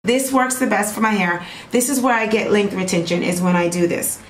This works the best for my hair. This is where I get length retention, is when I do this.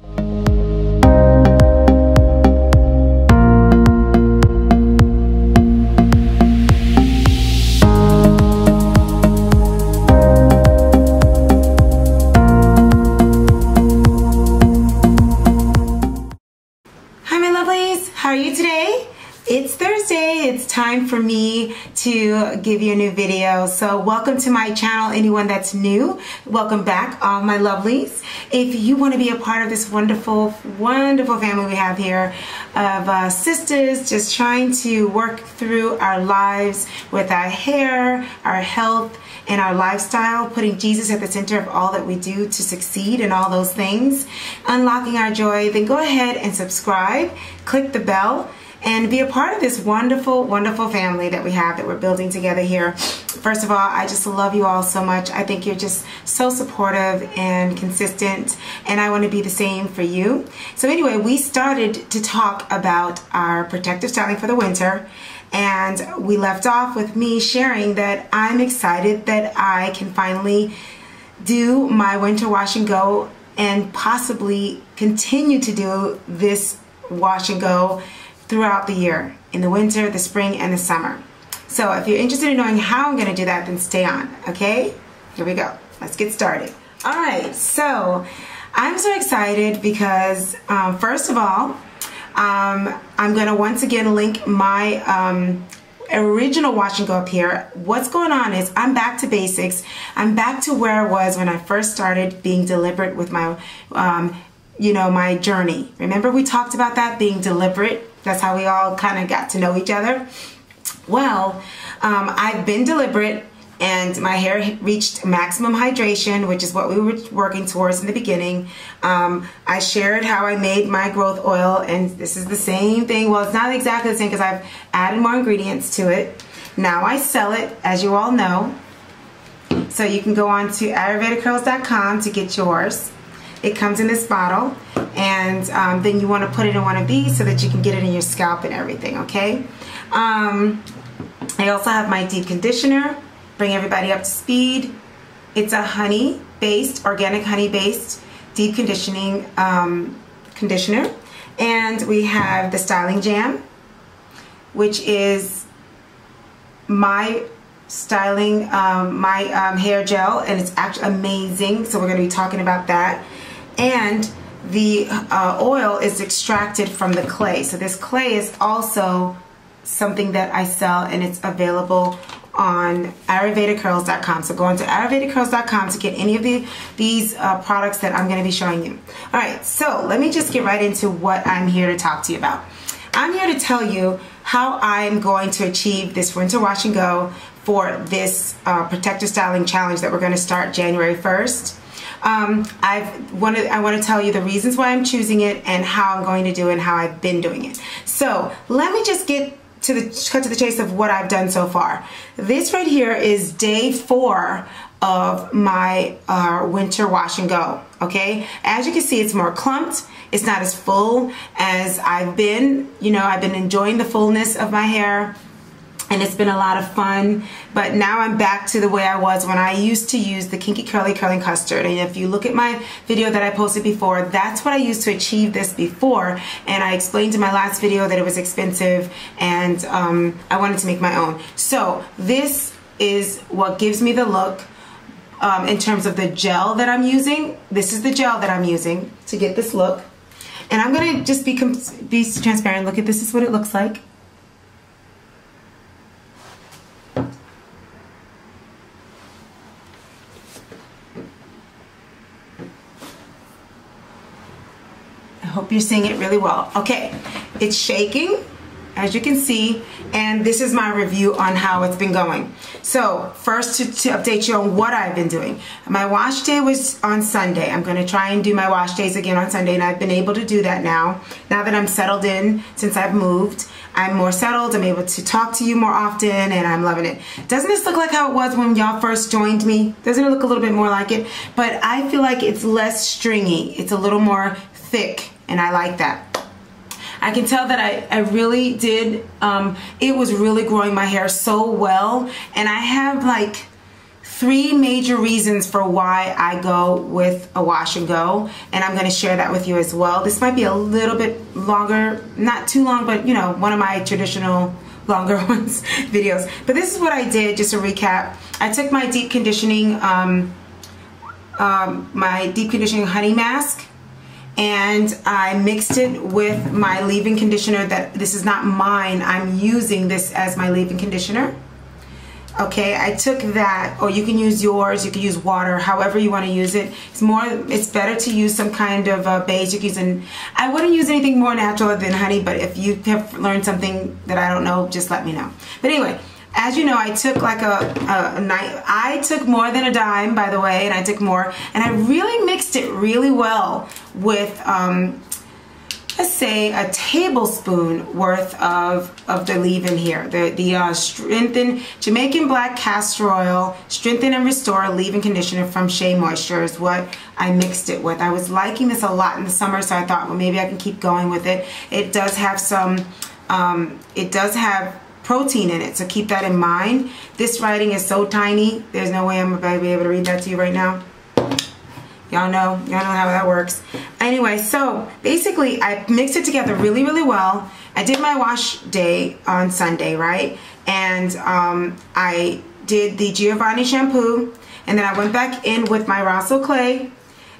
Hi my lovelies, how are you today? It's Thursday. It's time for me to give you a new video. So welcome to my channel, anyone that's new. Welcome back, all my lovelies. If you want to be a part of this wonderful, wonderful family we have here of sisters just trying to work through our lives with our hair, our health, and our lifestyle, putting Jesus at the center of all that we do to succeed in all those things, unlocking our joy, then go ahead and subscribe, click the bell, and be a part of this wonderful, wonderful family that we have that we're building together here. First of all, I just love you all so much. I think you're just so supportive and consistent, and I want to be the same for you. So anyway, we started to talk about our protective styling for the winter, and we left off with me sharing that I'm excited that I can finally do my winter wash and go and possibly continue to do this wash and go throughout the year, in the winter, the spring, and the summer. So if you're interested in knowing how I'm going to do that, then stay on, okay? Here we go. Let's get started. All right, so I'm so excited because, first of all, I'm going to once again link my original wash and go up here. What's going on is I'm back to basics. I'm back to where I was when I first started being deliberate with my you know, my journey. Remember we talked about that, being deliberate? That's how we all kind of got to know each other. Well, I've been deliberate, and my hair reached maximum hydration, which is what we were working towards in the beginning. I shared how I made my growth oil, and this is the same thing. Well, it's not exactly the same because I've added more ingredients to it. Now I sell it, as you all know. So you can go on to QRedew.com to get yours. It comes in this bottle, and then you want to put it in one of these so that you can get it in your scalp and everything, okay? I also have my deep conditioner, bring everybody up to speed. It's a honey-based, organic honey-based deep conditioning conditioner. And we have the styling jam, which is my styling, hair gel, and it's actually amazing. So we're going to be talking about that. And the oil is extracted from the clay. So this clay is also something that I sell, and it's available on QRedew.com. So go on to QRedew.com to get any of these products that I'm going to be showing you. All right, so let me just get right into what I'm here to talk to you about. I'm here to tell you how I'm going to achieve this winter wash and go for this protective styling challenge that we're going to start January 1st. I want to tell you the reasons why I'm choosing it and how I'm going to do it and how I've been doing it. So let me just cut to the chase of what I've done so far. This right here is day 4 of my winter wash and go. Okay, as you can see, it's more clumped. It's not as full as I've been. You know, I've been enjoying the fullness of my hair, and it's been a lot of fun. But now I'm back to the way I was when I used to use the Kinky Curly Curling Custard. And if you look at my video that I posted before, that's what I used to achieve this before. And I explained in my last video that it was expensive, and I wanted to make my own. So this is what gives me the look in terms of the gel that I'm using. This is the gel that I'm using to get this look. And I'm going to just be transparent. Look at this. Is what it looks like. I hope you're seeing it really well. Okay, it's shaking, as you can see, and this is my review on how it's been going. So first, to update you on what I've been doing. My wash day was on Sunday. I'm going to try and do my wash days again on Sunday, and I've been able to do that now that I'm settled in. Since I've moved, I'm more settled. I'm able to talk to you more often, and I'm loving it. Doesn't this look like how it was when y'all first joined me? Doesn't it look a little bit more like it? But I feel like it's less stringy. It's a little more thick, and I like that. I can tell that I really did, it was really growing my hair so well, and I have like 3 major reasons for why I go with a wash and go, and I'm going to share that with you as well. This might be a little bit longer, not too long, but you know, one of my traditional longer ones videos. But this is what I did, just to recap. I took my deep conditioning honey mask, and I mixed it with my leave-in conditioner. That this is not mine, I'm using this as my leave-in conditioner. Okay, I took that, or you can use yours, you can use water, however you want to use it. It's better to use some kind of base. You can use I wouldn't use anything more natural than honey, but if you have learned something that I don't know, just let me know. But anyway, as you know, I took like I took more than a dime, by the way, and I took more, and I really mixed it really well with let's say a tablespoon worth of the leave-in here. The strengthened Jamaican black castor oil, strengthen and restore leave-in conditioner from Shea Moisture is what I mixed it with. I was liking this a lot in the summer, so I thought, well, maybe I can keep going with it. It does have some, it does have protein in it, so keep that in mind. This writing is so tiny, there's no way I'm gonna be able to read that to you right now. Y'all know how that works. Anyway, so basically I mixed it together really, really well. I did my wash day on Sunday, right? And I did the Giovanni shampoo, and then I went back in with my Rosso Clay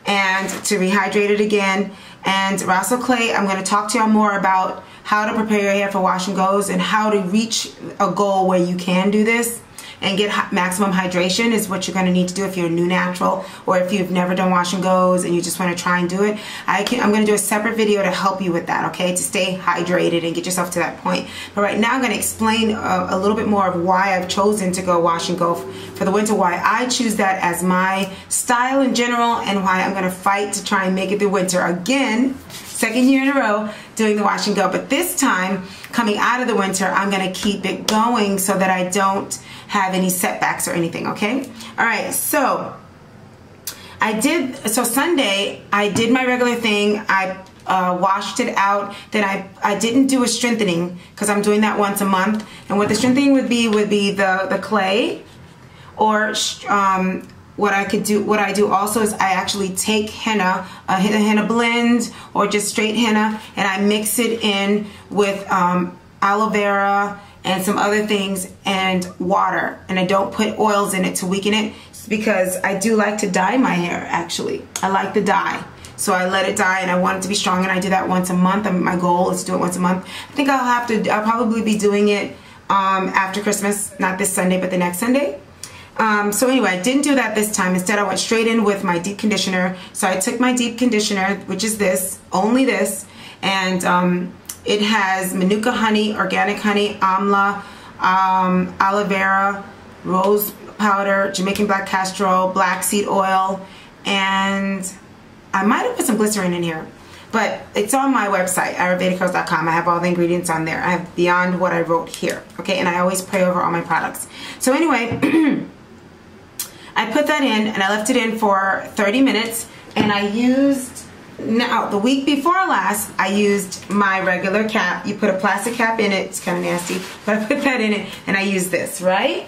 and to rehydrate it again. And Rosso Clay, I'm going to talk to y'all more about how to prepare your hair for wash and goes and how to reach a goal where you can do this and get maximum hydration is what you're going to need to do if you're a new natural, or if you've never done wash and goes and you just want to try and do it. I'm going to do a separate video to help you with that, okay, to stay hydrated and get yourself to that point. But right now I'm going to explain a little bit more of why I've chosen to go wash and go for the winter, why I choose that as my style in general, and why I'm going to fight to try and make it through winter again. Second year in a row doing the wash and go, but this time coming out of the winter I'm going to keep it going so that I don't have any setbacks or anything, okay? All right, so Sunday I did my regular thing. I washed it out. Then I didn't do a strengthening because I'm doing that once a month, and what the strengthening would be the clay, or what I do also is I actually take henna, a henna blend or just straight henna, and I mix it in with aloe vera and some other things and water, and I don't put oils in it to weaken it because I do like to dye my hair. Actually, I like the dye, so I let it dye, and I want it to be strong, and I do that once a month. My goal is to do it once a month. I think I'll probably be doing it after Christmas, not this Sunday but the next Sunday. So anyway, I didn't do that this time. Instead, I went straight in with my deep conditioner. So I took my deep conditioner, which is this, only this, and it has Manuka honey, organic honey, amla, aloe vera, rose powder, Jamaican black castor oil, black seed oil, and I might have put some glycerin in here, but it's on my website, ayurvedicurls.com. I have all the ingredients on there. I have beyond what I wrote here, okay? And I always pray over all my products. So anyway, I put that in and I left it in for 30 minutes, and I used, now the week before last, I used my regular cap. You put a plastic cap in it, it's kind of nasty, but I put that in it and I used this, right?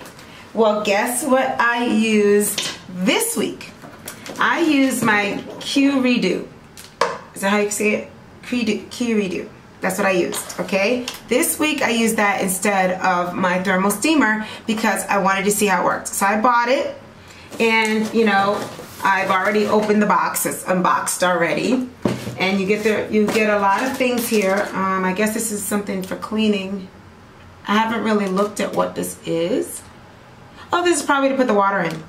Well, guess what I used this week? I used my Q-Redew. Is that how you say it? Q-Redew. That's what I used, okay? This week I used that instead of my thermal steamer because I wanted to see how it worked. So I bought it, and you know, I've already opened the box. It's unboxed already, and you get a lot of things here. I guess this is something for cleaning. I haven't really looked at what this is. Oh, this is probably to put the water in.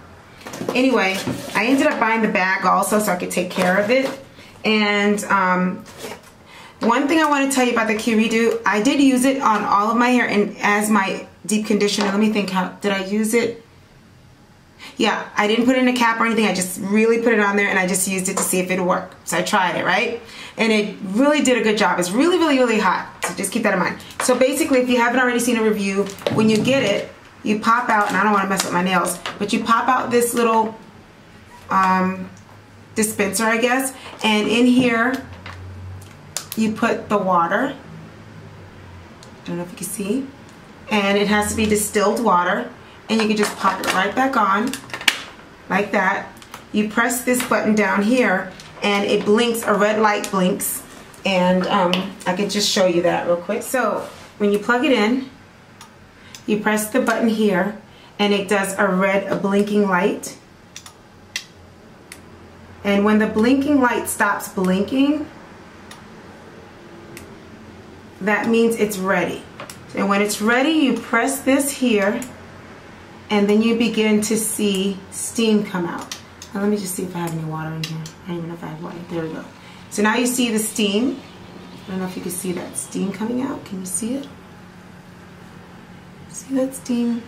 Anyway, I ended up buying the bag also so I could take care of it. And one thing I want to tell you about the Q-Redew, I did use it on all of my hair and as my deep conditioner. Let me think, how did I use it? Yeah, I didn't put it in a cap or anything. I just really put it on there and I just used it to see if it would work. So I tried it, right? And it really did a good job. It's really, really, really hot. So just keep that in mind. So basically, if you haven't already seen a review, when you get it, you pop out, and I don't want to mess up my nails, but you pop out this little dispenser, I guess, and in here you put the water. I don't know if you can see, and it has to be distilled water, and you can just pop it right back on, like that. You press this button down here and it blinks, a red light blinks. And I can just show you that real quick. So when you plug it in, you press the button here and it does a blinking light. And when the blinking light stops blinking, that means it's ready. And when it's ready, you press this here and then you begin to see steam come out. Now let me just see if I have any water in here. I don't even know if I have water. There we go. So now you see the steam. I don't know if you can see that steam coming out. Can you see it? See that steam?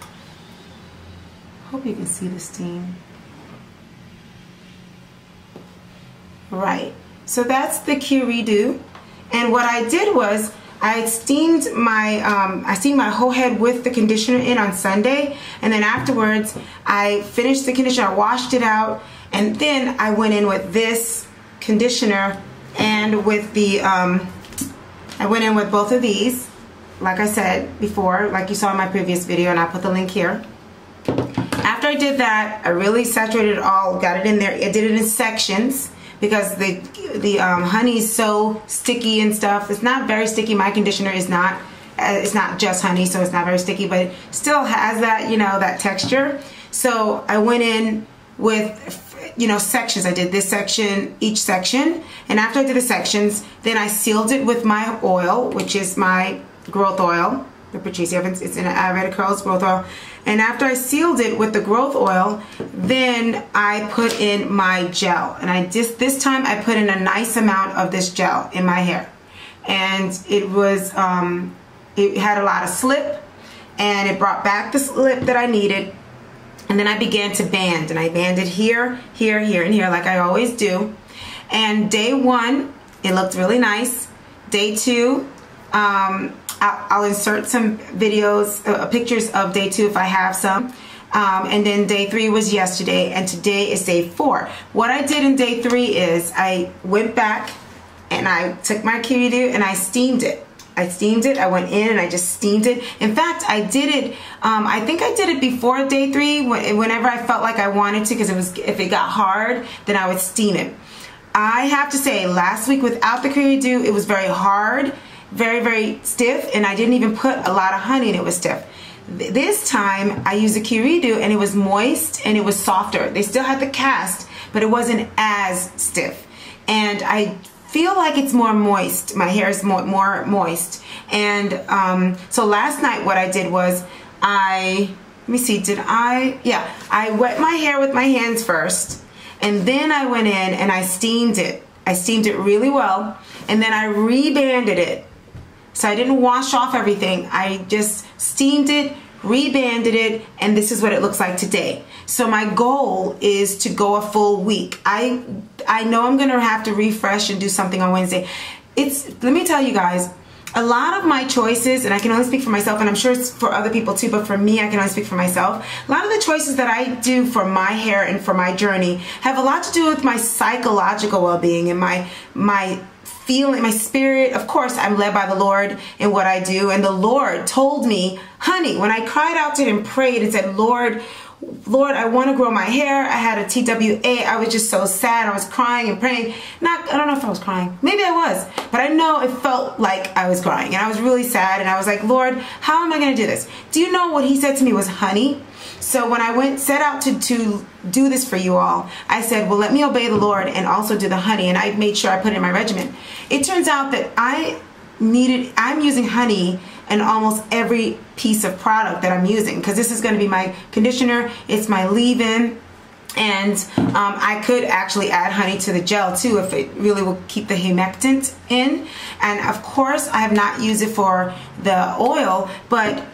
Hope you can see the steam. Right. So that's the QRedew. And what I did was I steamed my whole head with the conditioner in on Sunday, and then afterwards I finished the conditioner, I washed it out, and then I went in with this conditioner and with the I went in with both of these, like I said before, like you saw in my previous video, and I'll put the link here. After I did that, I really saturated it all, got it in there. I did it in sections because the honey is so sticky and stuff. It's not very sticky. My conditioner is not. It's not just honey, so it's not very sticky, but it still has that, you know, that texture. So I went in with, you know, sections. I did this section, each section, and after I did the sections, then I sealed it with my oil, which is my growth oil, the Patricia Evans. It's in an Ayurvedic Curls growth oil. And after I sealed it with the growth oil, then I put in my gel. And this time I put in a nice amount of this gel in my hair. And it was, it had a lot of slip, and it brought back the slip that I needed. And then I began to band, and I banded here, here, here, and here, like I always do. And day one, it looked really nice. Day two, I'll insert some videos, pictures of day two if I have some. And then day three was yesterday, and today is day four. What I did in day three is I went back and I took my QRedew and I steamed it. I steamed it. I went in and I just steamed it. In fact, I did it, I think I did it before day three, whenever I felt like I wanted to, because if it got hard, then I would steam it. I have to say, last week without the QRedew, it was very hard, very, very stiff, and I didn't even put a lot of honey and it was stiff. This time I used the QRedew and it was moist and it was softer. They still had the cast, but it wasn't as stiff. And I feel like it's more moist. My hair is more moist. And so last night what I did was I wet my hair with my hands first, and then I went in and I steamed it. I steamed it really well, and then I rebanded it. So I didn't wash off everything. I just steamed it, rebanded it, and this is what it looks like today. So my goal is to go a full week. I know I'm gonna have to refresh and do something on Wednesday. Let me tell you guys, a lot of my choices, and I can only speak for myself, and I'm sure it's for other people too, but for me, I can only speak for myself. A lot of the choices that I do for my hair and for my journey have a lot to do with my psychological well-being and my feeling, my spirit. Of course, I'm led by the Lord in what I do, and the Lord told me, honey, when I cried out to him, prayed and said, Lord, I want to grow my hair. I had a TWA. I was just so sad. I was crying and praying. I don't know if I was crying. Maybe I was, but I know it felt like I was crying, and I was really sad, and I was like, Lord, how am I going to do this? Do you know what he said to me was honey? So when I set out to do this for you all, I said, well, let me obey the Lord and also do the honey, and I made sure I put it in my regimen. It turns out that I'm using honey in almost every piece of product that I'm using, because this is going to be my conditioner, it's my leave-in, and I could actually add honey to the gel too if it really will keep the humectant in. And of course I have not used it for the oil, but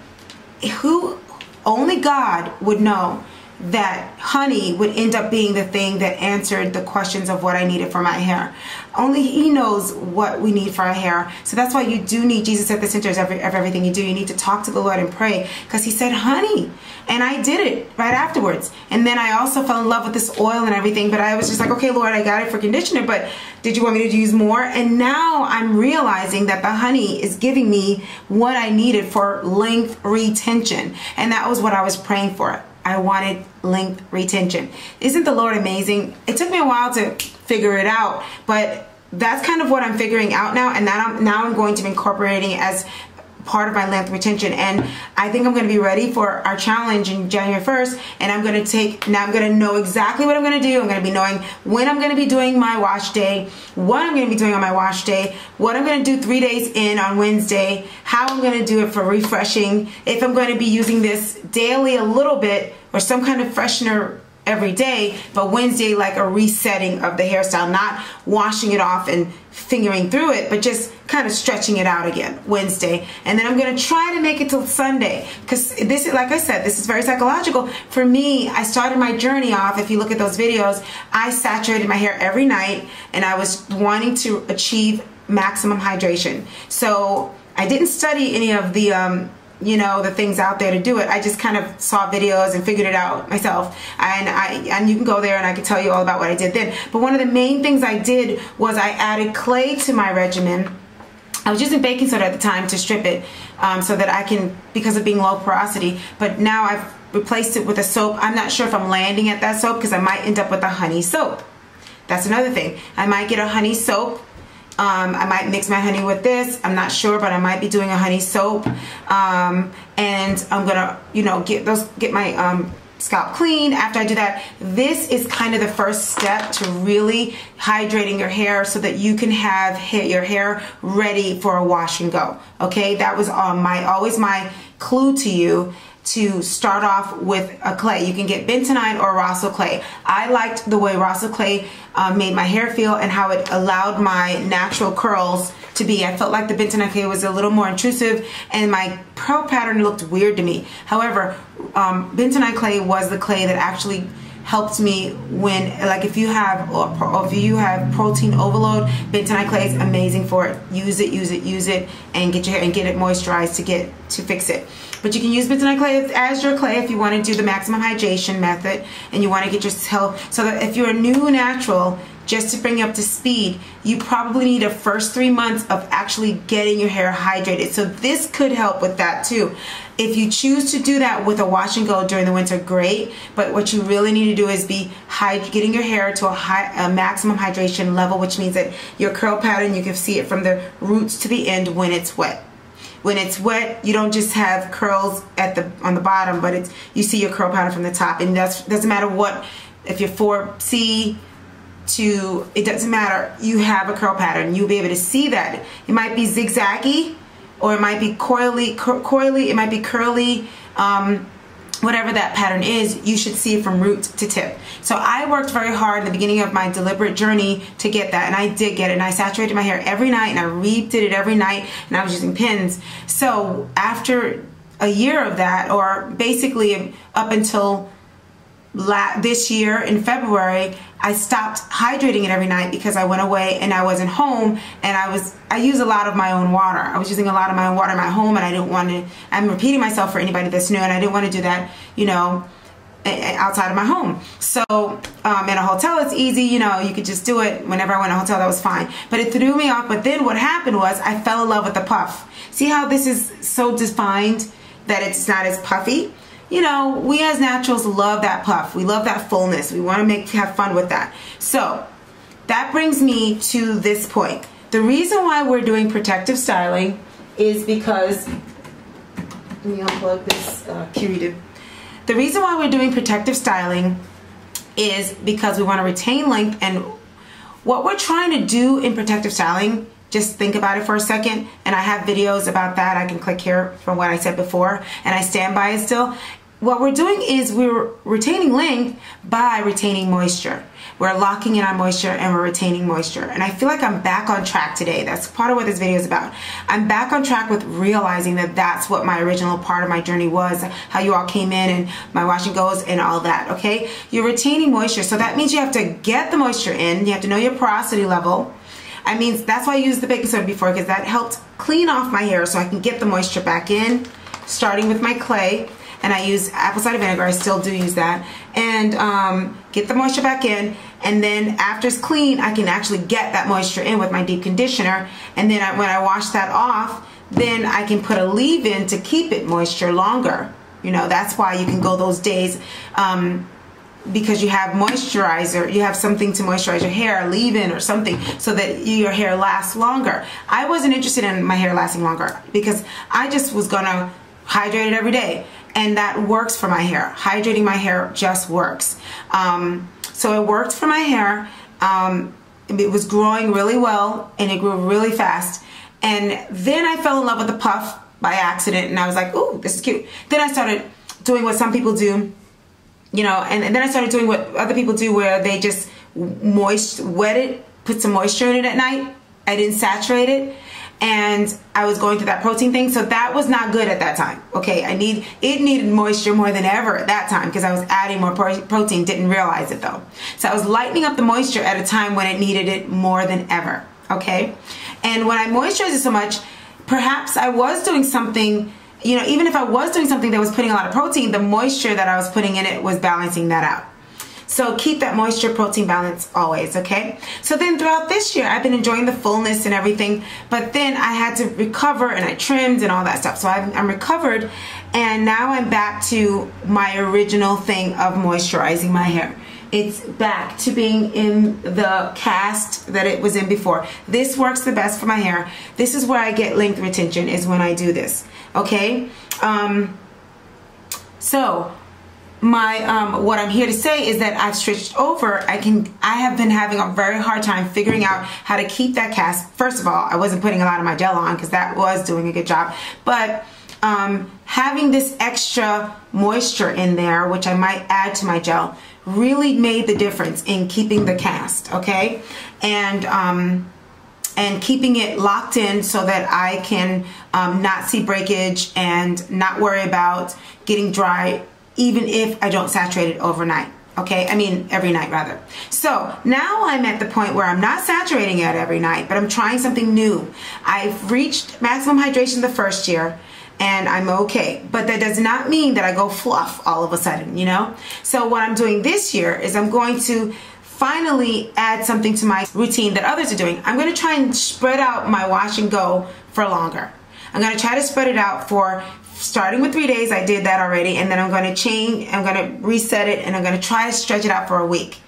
only God would know that honey would end up being the thing that answered the questions of what I needed for my hair. Only he knows what we need for our hair. So that's why you do need Jesus at the center of everything you do. You need to talk to the Lord and pray, because he said honey, and I did it right afterwards. And then I also fell in love with this oil and everything, but I was just like, okay, Lord, I got it for conditioner, but did you want me to use more? And now I'm realizing that the honey is giving me what I needed for length retention, and that was what I was praying for. I wanted length retention. Isn't the Lord amazing? It took me a while to figure it out, but that's kind of what I'm figuring out now, and now I'm going to be incorporating it as part of my length retention. And I think I'm going to be ready for our challenge in January 1st, and I'm going to know exactly what I'm going to do. I'm going to be knowing when I'm going to be doing my wash day, what I'm going to be doing on my wash day, what I'm going to do 3 days in on Wednesday, how I'm going to do it for refreshing, if I'm going to be using this daily a little bit or some kind of freshener every day, but Wednesday like a resetting of the hairstyle, not washing it off and fingering through it, but just kind of stretching it out again Wednesday. And then I'm going to try to make it till Sunday, because this is, like I said, this is very psychological. For me, I started my journey off, if you look at those videos, I saturated my hair every night, and I was wanting to achieve maximum hydration. So I didn't study any of the you know, the things out there to do it. I just kind of saw videos and figured it out myself, and you can go there and I can tell you all about what I did then. But one of the main things I did was I added clay to my regimen. I was using baking soda at the time to strip it, so that I can, because of being low porosity, but now I've replaced it with a soap. I'm not sure if I'm landing at that soap, because I might end up with a honey soap. That's another thing. I might get a honey soap. I might mix my honey with this. I'm not sure, but I might be doing a honey soap. And I'm gonna, you know, get my scalp clean. After I do that, this is kind of the first step to really hydrating your hair so that you can have your hair ready for a wash and go. Okay, that was always my clue to you, to start off with a clay. You can get bentonite or Rosso clay. I liked the way Rosso clay made my hair feel and how it allowed my natural curls to be. I felt like the bentonite clay was a little more intrusive and my curl pattern looked weird to me. However, bentonite clay was the clay that actually helped me when, like, if you have protein overload, bentonite clay is amazing for it. Use it, and get your hair and get it moisturized to fix it. But you can use bentonite clay as your clay if you want to do the maximum hydration method, and you want to get yourself, so that if you're a new natural, just to bring you up to speed, you probably need a first 3 months of actually getting your hair hydrated. So this could help with that too. If you choose to do that with a wash and go during the winter, great. But what you really need to do is be getting your hair to a maximum hydration level, which means that your curl pattern, you can see it from the roots to the end when it's wet. When it's wet, you don't just have curls on the bottom, but you see your curl pattern from the top. And that doesn't matter what, if you're 4C to, it doesn't matter, you have a curl pattern. You'll be able to see that. It might be zigzaggy, or it might be coily, it might be curly, whatever that pattern is, you should see it from root to tip. So I worked very hard in the beginning of my deliberate journey to get that, and I did get it, and I saturated my hair every night, and I redid it every night, and I was using pins. So after a year of that, or basically up until this year in February, I stopped hydrating it every night because I went away and I wasn't home, and I use a lot of my own water. I was using a lot of my own water in my home, and I didn't want to, I'm repeating myself for anybody that's new, and I didn't want to do that, you know, outside of my home. So in a hotel it's easy, you know, you could just do it whenever I went to a hotel, that was fine. But it threw me off. But then what happened was I fell in love with the puff. See how this is so defined that it's not as puffy? You know, we as naturals love that puff. We love that fullness. We want to have fun with that. So that brings me to this point. The reason why we're doing protective styling is because, let me unplug this Q-Redew. The reason why we're doing protective styling is because we want to retain length, and what we're trying to do in protective styling, just think about it for a second, and I have videos about that. I can click here from what I said before, and I stand by it still. What we're doing is we're retaining length by retaining moisture. We're locking in our moisture and we're retaining moisture. And I feel like I'm back on track today. That's part of what this video is about. I'm back on track with realizing that that's what my original part of my journey was, how you all came in and my wash and goes and all that, okay? You're retaining moisture, so that means you have to get the moisture in. You have to know your porosity level. I mean, that's why I used the baking soda before, because that helped clean off my hair so I can get the moisture back in, starting with my clay. And I use apple cider vinegar, I still do use that, and get the moisture back in, and then after it's clean, I can actually get that moisture in with my deep conditioner, and then when I wash that off, then I can put a leave-in to keep it moisture longer, You know, that's why you can go those days, because you have moisturizer, you have something to moisturize your hair, leave-in or something, so that your hair lasts longer. I wasn't interested in my hair lasting longer because I just was gonna hydrate it every day, and that works for my hair. Hydrating my hair just works. So it worked for my hair. It was growing really well, and it grew really fast. And then I fell in love with the puff by accident, and I was like, ooh, this is cute. Then I started doing what some people do, you know, and then I started doing what other people do, where they just wet it, put some moisture in it at night. I didn't saturate it, and I was going through that protein thing, so that was not good at that time. Okay, it needed moisture more than ever at that time because I was adding more protein, didn't realize it though. So I was lightening up the moisture at a time when it needed it more than ever. Okay, and when I moisturized it so much, perhaps I was doing something, you know, even if I was doing something that was putting a lot of protein, the moisture that I was putting in it was balancing that out. So keep that moisture protein balance always, okay? So then throughout this year, I've been enjoying the fullness and everything, but then I had to recover, and I trimmed and all that stuff. So I'm recovered, and now I'm back to my original thing of moisturizing my hair. It's back to being in the cast that it was in before. This works the best for my hair. This is where I get length retention, is when I do this, okay? So what I'm here to say is that I've switched over. I have been having a very hard time figuring out how to keep that cast. First of all, I wasn't putting a lot of my gel on because that was doing a good job, but having this extra moisture in there, which I might add to my gel, really made the difference in keeping the cast, okay? And keeping it locked in so that I can not see breakage and not worry about getting dry, even if I don't saturate it overnight, okay? I mean, every night rather. So now I'm at the point where I'm not saturating it every night, but I'm trying something new. I've reached maximum hydration the first year, and I'm okay. But that does not mean that I go fluff all of a sudden, you know? So what I'm doing this year is I'm going to finally add something to my routine that others are doing. I'm gonna try and spread out my wash and go for longer. I'm gonna try to spread it out for starting with 3 days. I did that already, and then I'm gonna reset it, and I'm gonna try to stretch it out for a week.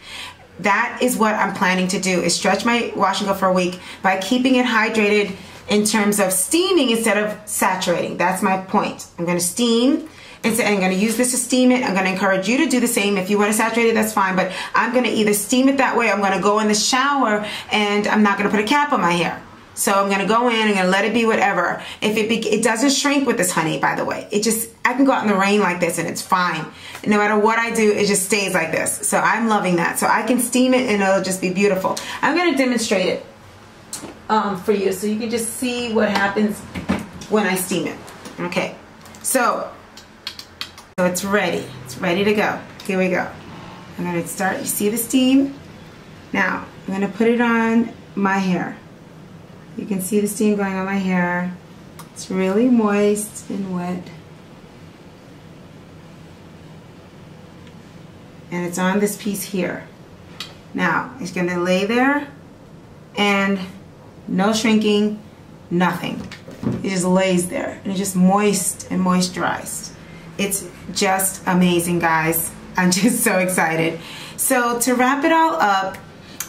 That is what I'm planning to do, is stretch my wash and go for a week by keeping it hydrated in terms of steaming instead of saturating. That's my point. I'm gonna steam, and so I'm gonna use this to steam it. I'm gonna encourage you to do the same. If you wanna saturate it, that's fine, but I'm gonna either steam it that way, I'm gonna go in the shower, and I'm not gonna put a cap on my hair. So I'm gonna go in, I'm gonna let it be whatever. If it doesn't shrink with this honey, by the way. I can go out in the rain like this and it's fine. No matter what I do, it just stays like this. So I'm loving that. So I can steam it and it'll just be beautiful. I'm gonna demonstrate it for you so you can just see what happens when I steam it. Okay, so it's ready. It's ready to go. Here we go. I'm gonna start, you see the steam? Now, I'm gonna put it on my hair. You can see the steam going on my hair. It's really moist and wet. And it's on this piece here. Now, it's gonna lay there and no shrinking, nothing. It just lays there and it's just moist and moisturized. It's just amazing, guys. I'm just so excited. So to wrap it all up,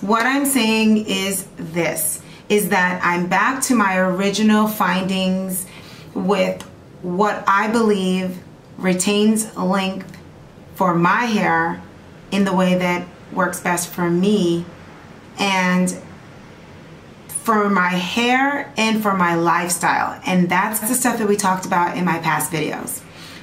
what I'm saying is this, is that I'm back to my original findings with what I believe retains length for my hair in the way that works best for me and for my hair and for my lifestyle. And that's the stuff that we talked about in my past videos.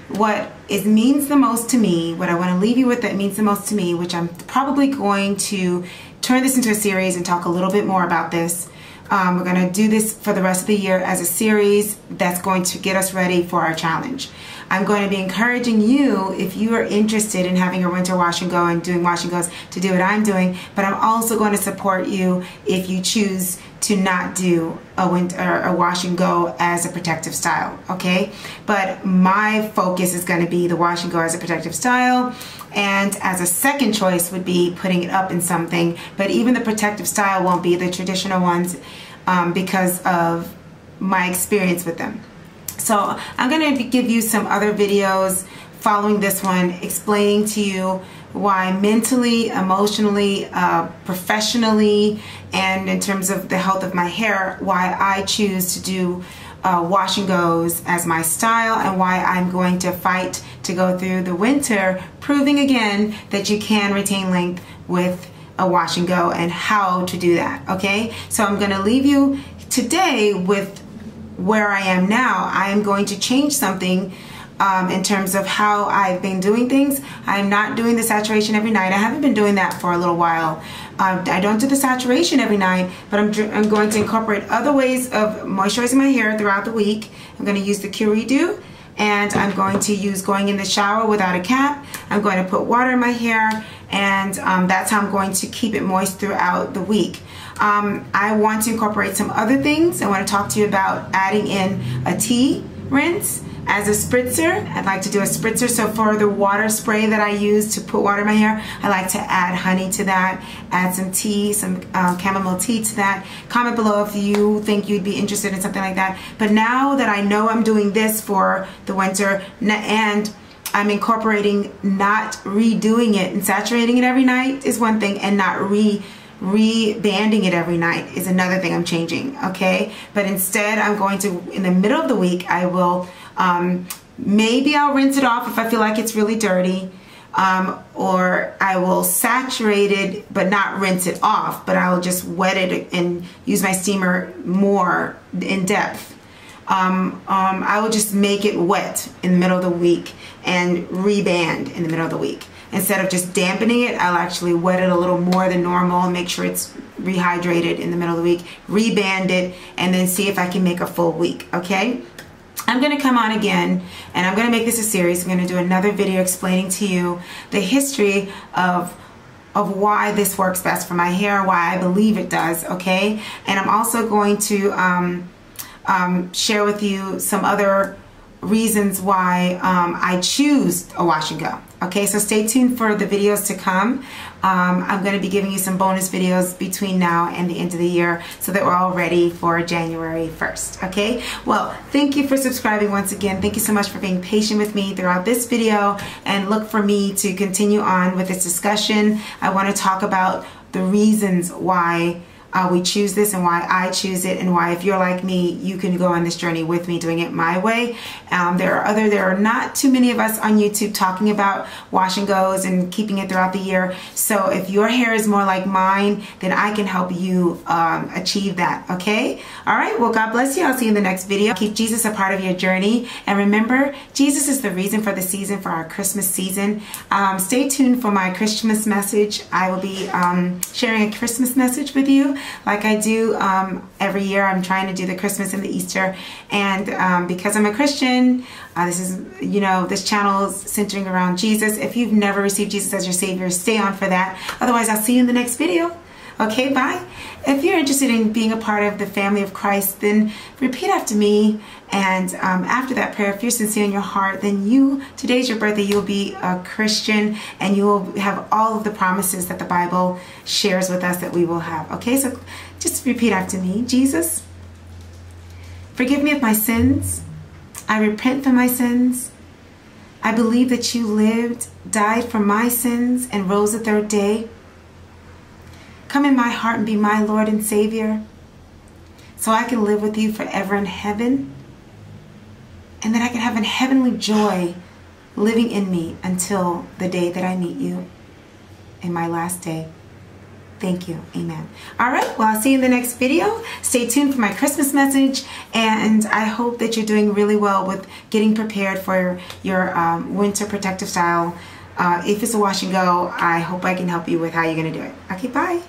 What it means the most to me, what I want to leave you with that means the most to me, which I'm probably going to turn this into a series and talk a little bit more about this. We're going to do this for the rest of the year as a series that's going to get us ready for our challenge. I'm going to be encouraging you, if you are interested in having your winter wash and go and doing wash and goes, to do what I'm doing, but I'm also going to support you if you choose to not do a wash and go as a protective style, okay? But my focus is going to be the wash and go as a protective style, and as a second choice would be putting it up in something, but even the protective style won't be the traditional ones because of my experience with them. So I'm going to give you some other videos following this one, explaining to you why mentally, emotionally, professionally, and in terms of the health of my hair, why I choose to do wash and goes as my style, and why I'm going to fight to go through the winter, proving again that you can retain length with a wash and go and how to do that. Okay, so I'm going to leave you today with where I am now. I am going to change something in terms of how I've been doing things. I'm not doing the saturation every night. I haven't been doing that for a little while. I don't do the saturation every night, but I'm going to incorporate other ways of moisturizing my hair throughout the week. I'm going to use the Q-Redew, and I'm going to use going in the shower without a cap. I'm going to put water in my hair, and that's how I'm going to keep it moist throughout the week. I want to incorporate some other things. I want to talk to you about adding in a tea rinse as a spritzer. I'd like to do a spritzer. So for the water spray that I use to put water in my hair, I like to add honey to that, add some tea, some chamomile tea to that. Comment below if you think you'd be interested in something like that. But now that I know I'm doing this for the winter, and I'm incorporating not redoing it and saturating it every night is one thing, and not re-banding it every night is another thing I'm changing, okay? But instead, I'm going to, in the middle of the week, I will, maybe I'll rinse it off if I feel like it's really dirty, or I will saturate it but not rinse it off, but I will just wet it and use my steamer more in depth. I will just make it wet in the middle of the week and reband in the middle of the week. Instead of just dampening it, I'll actually wet it a little more than normal and make sure it's rehydrated in the middle of the week, reband it, and then see if I can make a full week, okay? I'm going to come on again, and I'm going to make this a series. I'm going to do another video explaining to you the history of why this works best for my hair, why I believe it does, okay? And I'm also going to share with you some other reasons why I choose a wash and go. Okay, so stay tuned for the videos to come. I'm going to be giving you some bonus videos between now and the end of the year so that we're all ready for January 1st. Okay, well, thank you for subscribing once again. Thank you so much for being patient with me throughout this video, and look for me to continue on with this discussion. I want to talk about the reasons why we choose this, and why I choose it, and why, if you're like me, you can go on this journey with me doing it my way. There are not too many of us on YouTube talking about wash and goes and keeping it throughout the year. So if your hair is more like mine, then I can help you achieve that, okay? All right, well, God bless you. I'll see you in the next video. Keep Jesus a part of your journey, and remember, Jesus is the reason for the season, for our Christmas season. Stay tuned for my Christmas message. I will be sharing a Christmas message with you like I do every year. I'm trying to do the Christmas and the Easter, and because I'm a Christian, this is, this channel is centering around Jesus. If you've never received Jesus as your Savior, stay on for that. Otherwise, I'll see you in the next video. Okay, bye. If you're interested in being a part of the family of Christ, then repeat after me. And after that prayer, if you're sincere in your heart, then today's your birthday, you'll be a Christian, and you will have all of the promises that the Bible shares with us that we will have. Okay, so just repeat after me. Jesus, forgive me of my sins. I repent for my sins. I believe that you lived, died for my sins, and rose the third day. Come in my heart and be my Lord and Savior, so I can live with you forever in heaven, and that I can have a heavenly joy living in me until the day that I meet you in my last day. Thank you. Amen. All right. Well, I'll see you in the next video. Stay tuned for my Christmas message, and I hope that you're doing really well with getting prepared for your winter protective style. If it's a wash and go, I hope I can help you with how you're going to do it. Okay, bye.